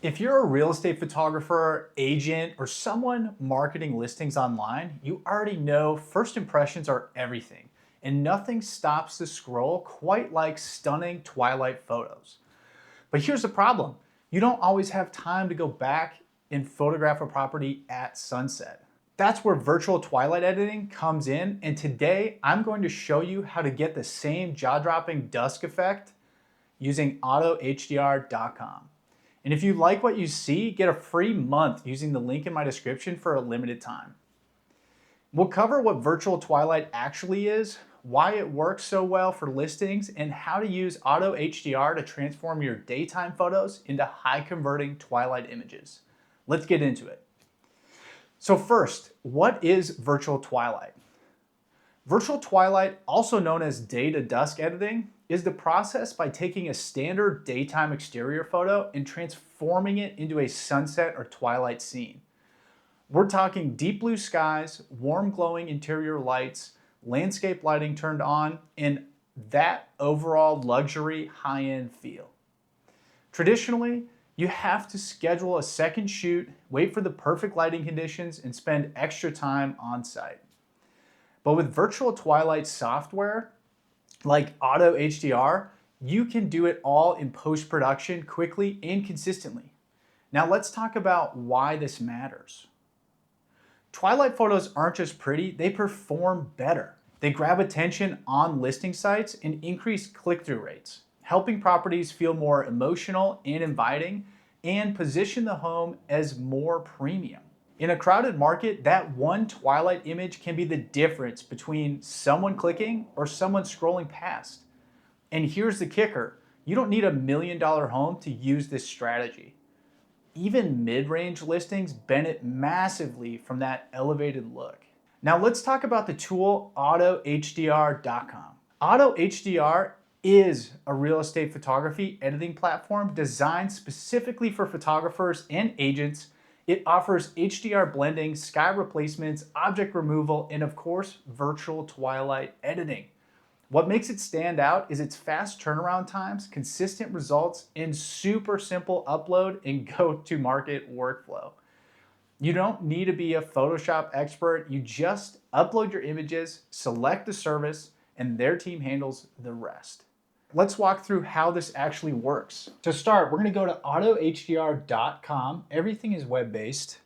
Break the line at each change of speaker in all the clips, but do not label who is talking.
If you're a real estate photographer, agent, or someone marketing listings online, you already know first impressions are everything, and nothing stops the scroll quite like stunning Twilight photos. But here's the problem. You don't always have time to go back and photograph a property at sunset. That's where virtual twilight editing comes in, and today I'm going to show you how to get the same jaw-dropping dusk effect using AutoHDR.com. And if you like what you see, get a free month using the link in my description for a limited time. We'll cover what virtual twilight actually is, why it works so well for listings, and how to use AutoHDR to transform your daytime photos into high converting twilight images. Let's get into it. So first, what is virtual twilight? Virtual twilight, also known as day-to-dusk editing, is the process by taking a standard daytime exterior photo and transforming it into a sunset or twilight scene. We're talking deep blue skies, warm glowing interior lights, landscape lighting turned on, and that overall luxury high-end feel. Traditionally, you have to schedule a second shoot, wait for the perfect lighting conditions, and spend extra time on site. But with virtual twilight software, like AutoHDR, you can do it all in post-production quickly and consistently. Now let's talk about why this matters. Twilight photos aren't just pretty, they perform better. They grab attention on listing sites and increase click-through rates, helping properties feel more emotional and inviting and position the home as more premium. In a crowded market, that one twilight image can be the difference between someone clicking or someone scrolling past. And here's the kicker, you don't need $1 million home to use this strategy. Even mid-range listings benefit massively from that elevated look. Now let's talk about the tool AutoHDR.com. AutoHDR is a real estate photography editing platform designed specifically for photographers and agents. It offers HDR blending, sky replacements, object removal, and of course, virtual twilight editing. What makes it stand out is its fast turnaround times, consistent results, and super simple upload and go-to-market workflow. You don't need to be a Photoshop expert. You just upload your images, select the service, and their team handles the rest. Let's walk through how this actually works. To start, we're going to go to AutoHDR.com. Everything is web-based.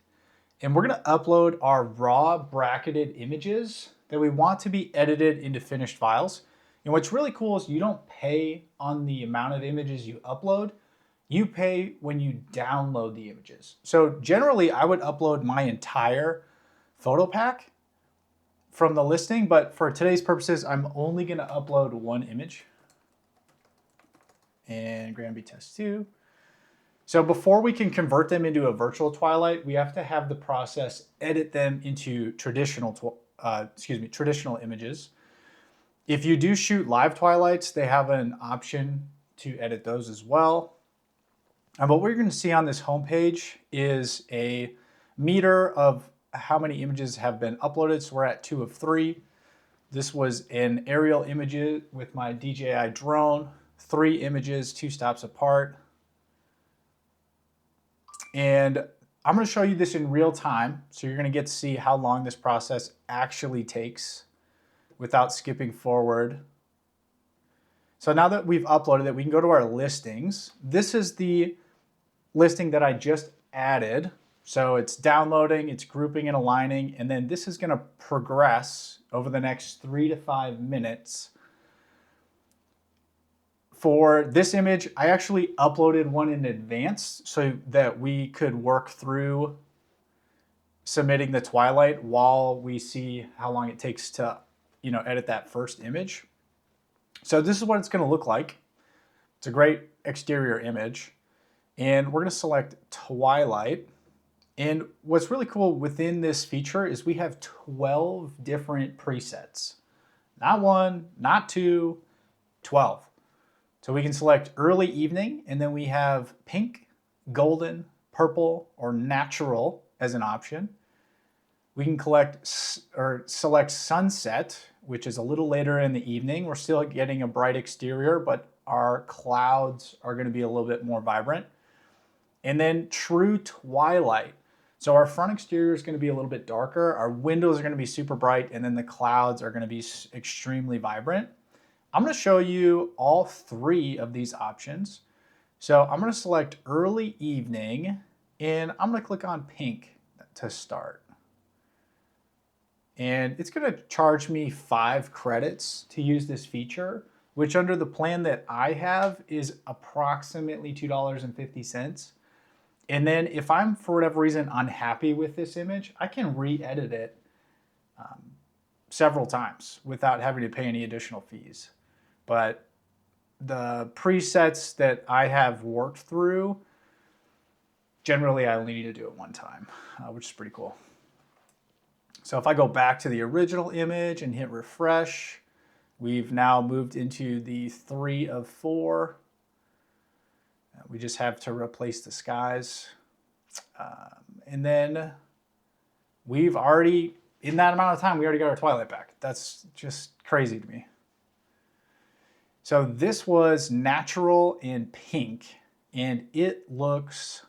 And we're going to upload our raw bracketed images that we want to be edited into finished files. And what's really cool is you don't pay on the amount of images you upload. You pay when you download the images. So generally, I would upload my entire photo pack from the listing, but for today's purposes, I'm only going to upload one image. And Granby test 2. So before we can convert them into a virtual twilight, we have to have the process edit them into traditional images. If you do shoot live twilights, they have an option to edit those as well. And what we're going to see on this homepage is a meter of how many images have been uploaded. So we're at 2 of 3. This was an aerial image with my DJI drone. 3 images, 2 stops apart. And I'm going to show you this in real time, so you're going to get to see how long this process actually takes without skipping forward. So now that we've uploaded it, we can go to our listings. This is the listing that I just added. So it's downloading, it's grouping and aligning, and then this is going to progress over the next 3 to 5 minutes. For this image, I actually uploaded one in advance so that we could work through submitting the twilight while we see how long it takes to, edit that first image. So this is what it's going to look like. It's a great exterior image. And we're going to select twilight. And what's really cool within this feature is we have 12 different presets. Not 1, not 2, 12. So we can select early evening, and then we have pink, golden, purple, or natural as an option. We can select sunset, which is a little later in the evening. We're still getting a bright exterior, but our clouds are going to be a little bit more vibrant. And then true twilight. So our front exterior is going to be a little bit darker. Our windows are going to be super bright, and then the clouds are going to be extremely vibrant. I'm going to show you all three of these options. So I'm going to select early evening, and I'm going to click on pink to start. And it's going to charge me 5 credits to use this feature, which under the plan that I have is approximately $2.50. And then if I'm, for whatever reason, unhappy with this image, I can re-edit it several times without having to pay any additional fees. But the presets that I have worked through, generally I only need to do it one time, which is pretty cool. So if I go back to the original image and hit refresh, we've now moved into the 3 of 4. We just have to replace the skies. And then we've already, in that amount of time, we already got our twilight back. That's just crazy to me. So this was natural in pink, and it looks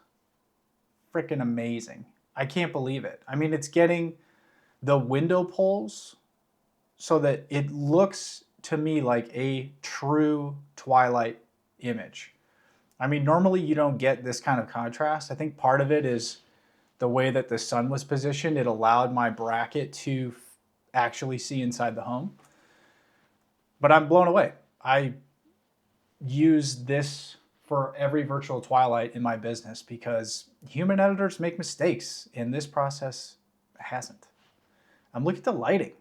freaking amazing. I can't believe it. I mean, it's getting the window pulls so that it looks to me like a true twilight image. I mean, normally you don't get this kind of contrast. I think part of it is the way that the sun was positioned. It allowed my bracket to actually see inside the home. But I'm blown away. I use this for every virtual twilight in my business because human editors make mistakes, and this process hasn't. Look at the lighting.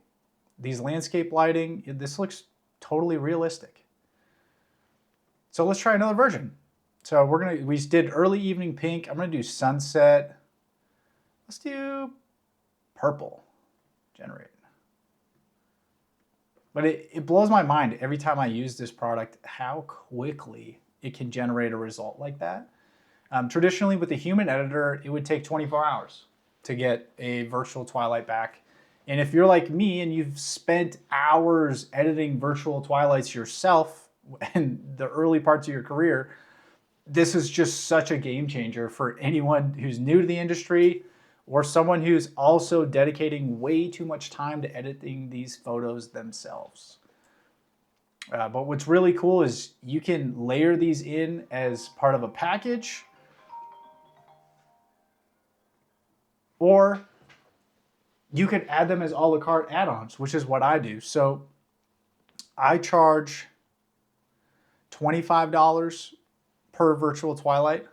These landscape lighting, this looks totally realistic. So let's try another version. So we did early evening pink. I'm gonna do sunset. Let's do purple, generate. But it blows my mind every time I use this product how quickly it can generate a result like that. Traditionally with a human editor, it would take 24 hours to get a virtual twilight back. And if you're like me and you've spent hours editing virtual twilights yourself in the early parts of your career, this is just such a game changer for anyone who's new to the industry or someone who's also dedicating way too much time to editing these photos themselves. But what's really cool is you can layer these in as part of a package, or you could add them as a la carte add-ons, which is what I do. So I charge $25 per virtual twilight.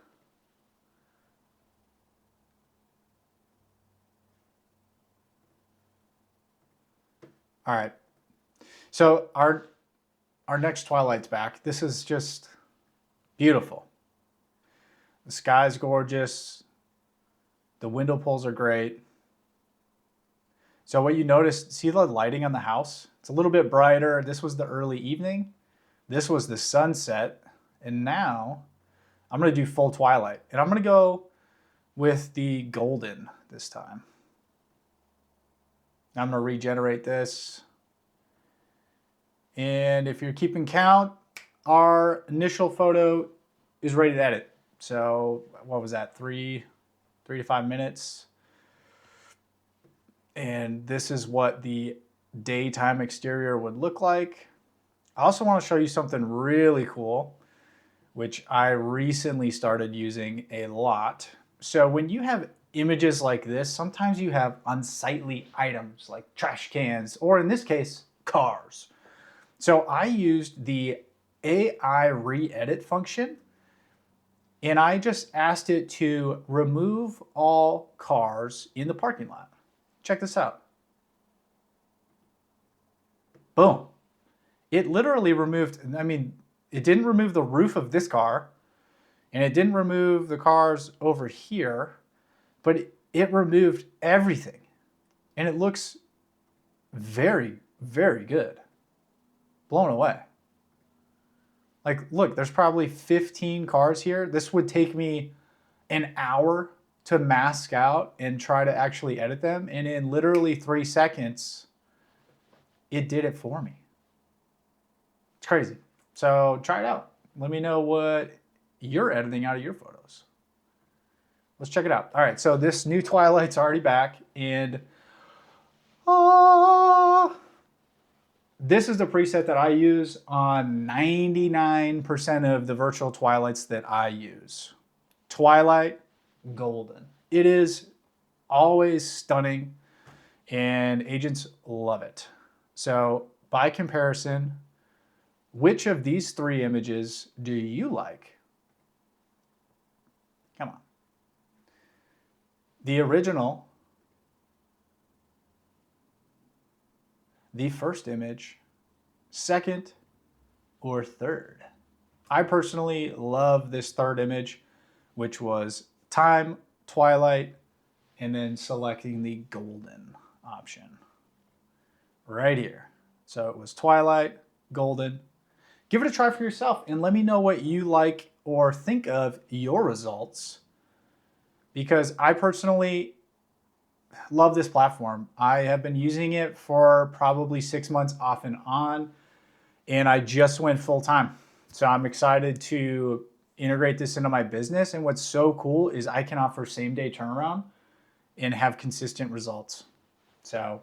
All right, so our next twilight's back. This is just beautiful. The sky's gorgeous. The window pulls are great. So what you notice, see the lighting on the house? It's a little bit brighter. This was the early evening. This was the sunset. And now I'm gonna do full twilight. And I'm gonna go with the golden this time. I'm gonna regenerate this. And if you're keeping count, our initial photo is ready to edit. So what was that, 3 to 5 minutes? And this is what the daytime exterior would look like. I also want to show you something really cool, which I recently started using a lot. So when you have images like this, sometimes you have unsightly items like trash cans, or in this case, cars. So I used the AI re-edit function, and I just asked it to remove all cars in the parking lot. Check this out. Boom. It literally removed, I mean, it didn't remove the roof of this car, and it didn't remove the cars over here, but it removed everything. And it looks very, very good. Blown away. Like, look, there's probably 15 cars here. This would take me an hour to mask out and try to actually edit them. And in literally 3 seconds, it did it for me. It's crazy. So try it out. Let me know what you're editing out of your photos. let's check it out. All right, so this new Twilight's already back, and uh, this is the preset that I use on 99% of the virtual Twilights that I use. Twilight Golden. It is always stunning, and agents love it. So by comparison, which of these three images do you like? Come on. The original, the first image, second, or third? I personally love this third image, which was time, Twilight, and then selecting the golden option right here. So it was Twilight, golden. Give it a try for yourself and let me know what you like or think of your results, because I personally love this platform. I have been using it for probably 6 months off and on, and I just went full time. So I'm excited to integrate this into my business. And what's so cool is I can offer same day turnaround and have consistent results. So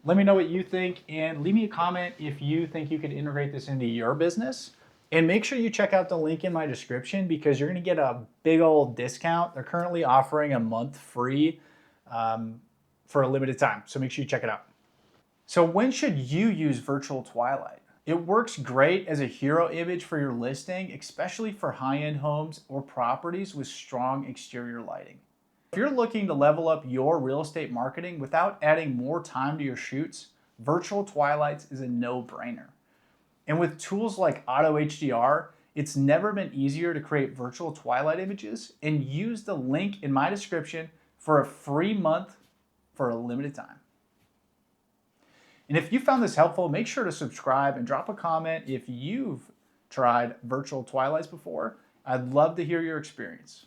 let me know what you think and leave me a comment if you think you could integrate this into your business. And make sure you check out the link in my description because you're gonna get a big old discount. They're currently offering a month free for a limited time. So make sure you check it out. So when should you use virtual Twilight? It works great as a hero image for your listing, especially for high-end homes or properties with strong exterior lighting. If you're looking to level up your real estate marketing without adding more time to your shoots, virtual Twilights is a no-brainer. And with tools like AutoHDR, it's never been easier to create virtual Twilight images, and use the link in my description for a free month for a limited time. And if you found this helpful, make sure to subscribe and drop a comment if you've tried virtual Twilights before. I'd love to hear your experience.